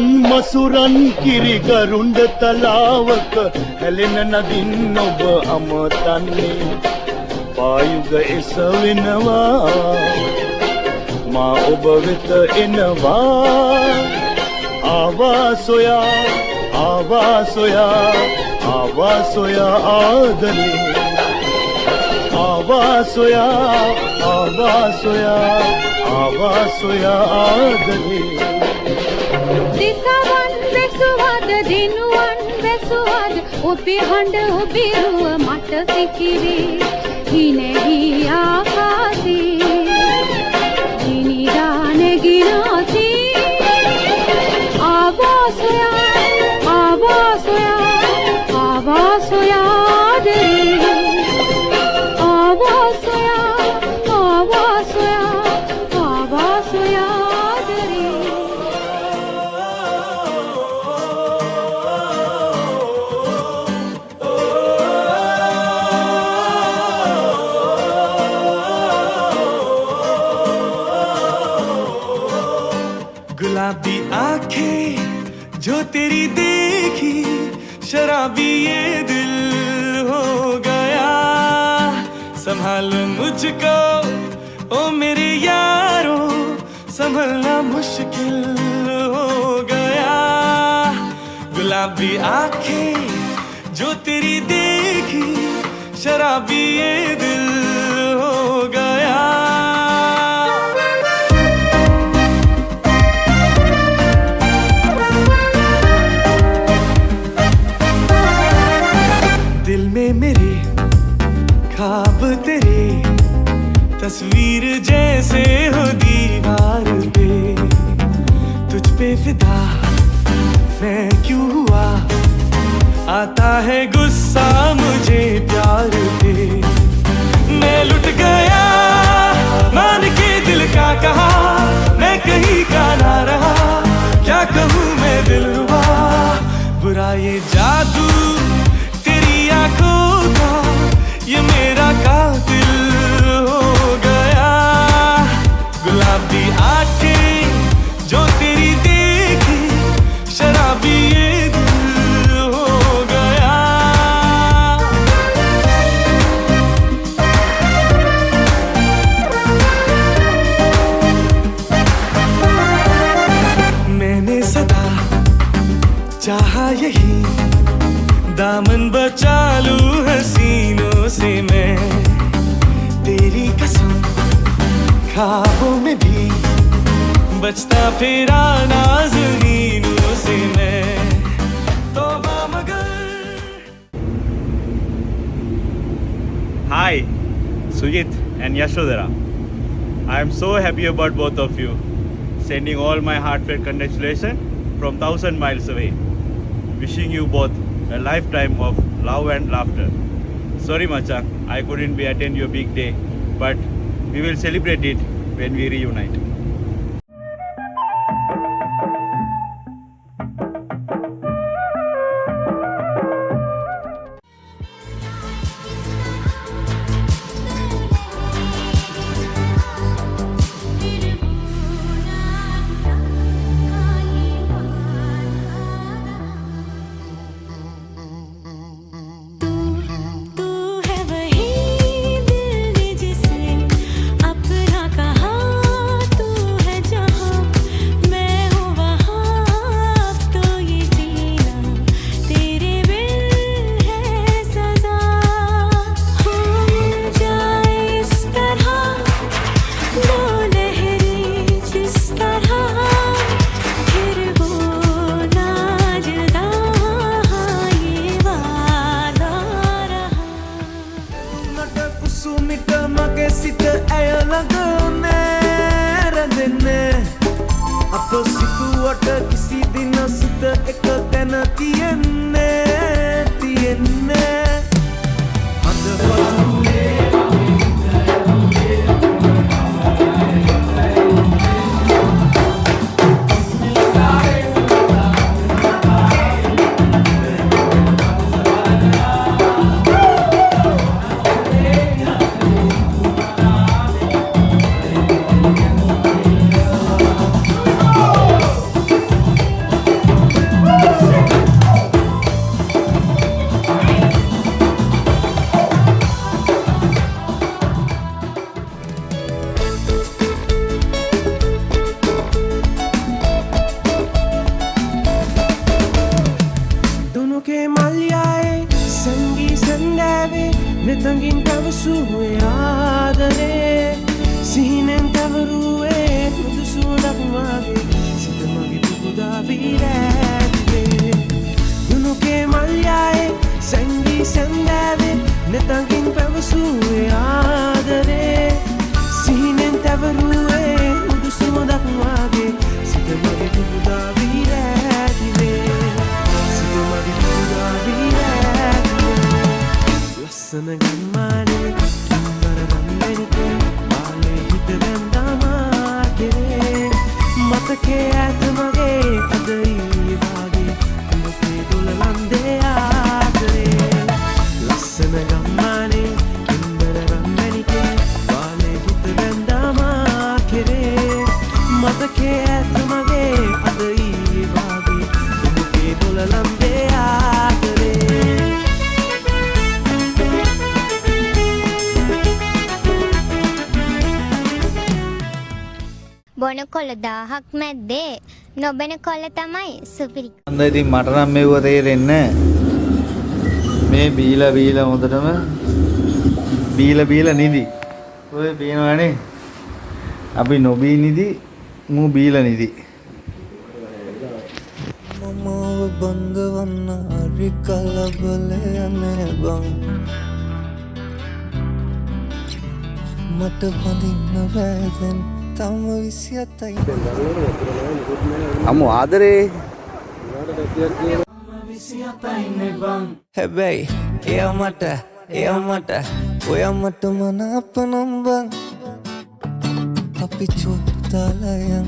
මසුරන් මසුරන් කිරි ගරුණ්ඩ තලාවක හැලෙන නදින් ඔබ අමතන්නේ පායුග එසවෙනවා මා ඔබ වෙත එනවා ආවා සොයා ආදරේ ආවා සොයා ආදරේ දිසවන් වැසුවද දිනුවන් වැසුවද ඔබේ හඬ ඔබේ රුව මට සිකිරේ හිනෙහි ආකාශේ හිනිදා නැගිනාසේ ආවා සොයා ආදරේ ආවා සොයා गुलाबी आंखें जो तेरी देखी शराबी ये दिल हो गया संभालो मुझको ओ मेरे यारो संभलना मुश्किल हो गया गुलाबी आंखें जो तेरी देखी शराबी ये दिल हो गया दिल में मेरे ख्वाब तेरे तस्वीर जैसे हो दीवार पे तुझ पे फिदा मैं क्यों हुआ आता है गुस्सा मुझे प्यार पे मैं लुट गया मान के दिल का कहा मैं कहीं का ना रहा क्या कहूँ मैं दिल रुबा बुरा ये जादू आँखों का ये मेरा कातिल हो गया गुलाबी आंखें जो तेरी देखी शराबी ये दिल हो गया मैंने सदा चाहा यही दामन बचा लूं हसीनों से मैं तेरी कसम ख्वाबों में भी बचता फिरा नाज़नीनों से मैं तौबा मगर Hi, Sujit and Yashodhara. I am so happy about both of you. Sending all my heartfelt congratulations from 1,000 miles away. Wishing you both a lifetime of love and laughter. Sorry Macha, I couldn't be attend your big day, but we will celebrate it when we reunite. किसी दिन सुत एक तन तियन्ने तियन्ने netangiin පැවසුවේ ආදරේ සිහිනෙන් තවරුවේ මුදු සුවඳක් මාගේ සිත මගේ පුබුදා වීරෑදුවේ දුනුකේ මල්යායේ සැංගී සැන්දෑවේ netangiin පැවසුවේ ආදරේ සිහිනෙන් තවරුවේ මුදු සුවඳක් මාගේ සිත මගේ පුබුදා වීරෑදුවේ සිත මගේ පුබුදා වීරෑදුවේ ලස්සන ගම්මානේ අම්බරරම්මෙනිකේ බාලේ හිත වැන්දාමා කෙරේ මතකේ ඇත මගේ අද ඊයේ වාගේ කුඹේ දුලලන්දේ ආදරේ ලස්සන ගම්මානේ අම්බරරම්මෙනිකේ බාලේ හිත වැන්දාමා කෙරේ මතකේ ඇත මගේ අද ඊයේ වාගේ කුඹේ දුලලන්දේ ආදරේ බොන කොළ 1000ක් මැද්දේ නොබෙන කොළ තමයි සුපිරි. අන්න ඉතින් මට නම් මේව තේරෙන්නේ මේ බීලා හොඳටම බීලා නිදි. ඔය පේනවනේ. අපි නොබී නිදි මූ බීලා නිදි. මම බංගවන්න හරි කලබලේ නැබං මට බඳින්න බෑදෙන් තම 27යි අමු ආදරේ හැබැයි එයා මට ඔයා මට මනාප නම් බං අපි චුට්ටලයන්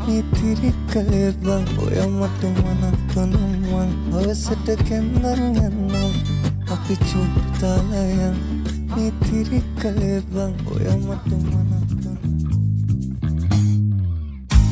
මේ තිරිකලේ බං ඔයා මට මනාප නම් බං අවසට කැන්දන් යන්නම් අපි චුට්ටලයන් මේ තිරිකලේ බං ඔයා මට මනාප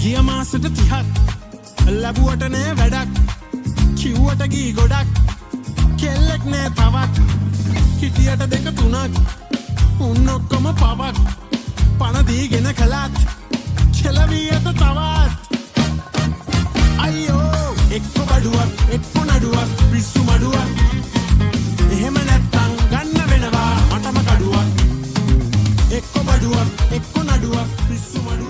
ගිය මාසෙට 30ක් ලැබුවට නෑ වැඩක් කිව්වට ගී ගොඩක් කෙල්ලෙක් නෑ තවත් හිටියට දෙක තුනක් උන් ඔක්කොම පවක් පණ දීගෙන කළත් කෙලවී ඇත තවත් අයියෝ එක්ක බඩුවක් එක්ක නඩුවක් පිස්සු මඩුවක් එහෙම නැත්තම් ගන්න වෙනවා මටම කඩුවක් එක්ක බඩුවක් එක්ක නඩුවක් පිස්සු මඩුවක්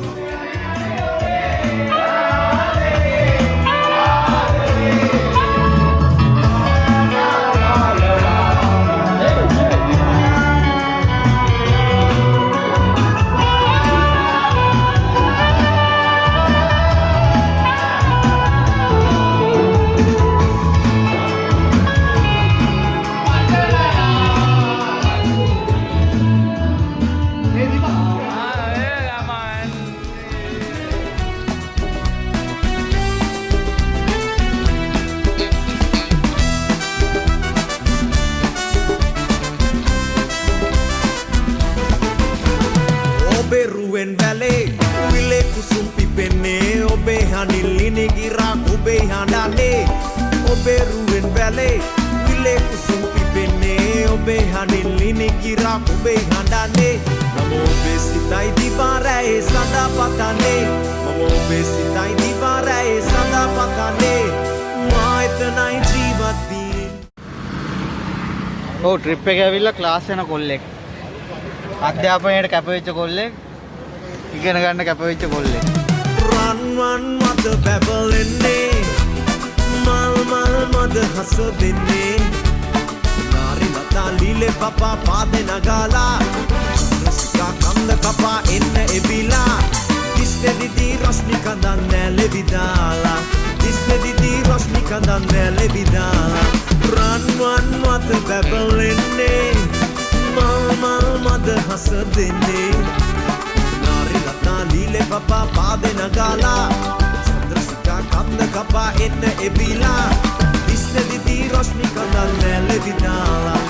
ඔව් ට්‍රිප් එක ඇවිල්ලා ක්ලාස් යන කොල්ලෙක් අධ්‍යාපනයට කැපවෙච්ච කොල්ලෙක් ඉගෙන ගන්න කැපවෙච්ච කොල්ලෙක් රන්වන් මත බැබලෙන්නේ මල් මද හස දෙන්නේ නාරි මතා ලීලේ පපා පාදේ නගාලා රසිකා කන්ද කපා එන්න එබිලා දිස්නේ දිදී රස්නි කඳන් නැලෙවිදාලා දිස්නේ දිදී රස්නි කඳන් නැලෙවිදාලා රන්වන් මත බැබලෙන්නේ මල් මද හස දෙන්නේ නාරි මතා ලීලේ පපා පාදේ නගාලා චන්ද්‍රසිකා කන්ද කපා එන්න එබිලා දිස්නේ දිදී රස්නි කඳන් නැලෙවිදාලා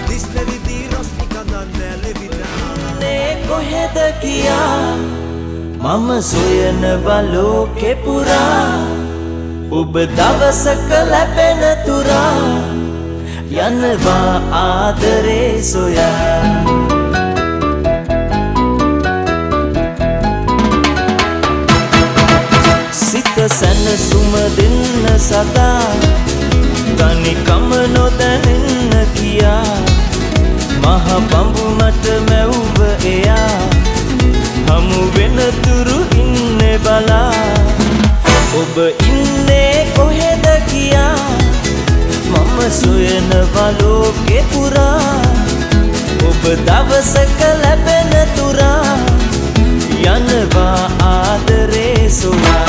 දිස්නේ දිදී රස්නි කඳන් නැලෙවිදාලා නේ කොහෙද කියා මම සොයනවා ලෝකේ පුරා ඔබ දවසක ලැබෙන තුරා යනවා ආදරේ සොයා සිත සැනසුම දෙන්න සදා තනිකම නොදැනෙන්න කියා මහ මහ බඹු මට මැව්ව එයා හමු වෙන තුරු ඉන්නේ බලා ඔබ ඉන්නේ කොහෙද කියා මම සොයනවා ලෝකේ පුරා ඔබ දවසක ලැබෙන තුරා යනවා ආදරේ සොයා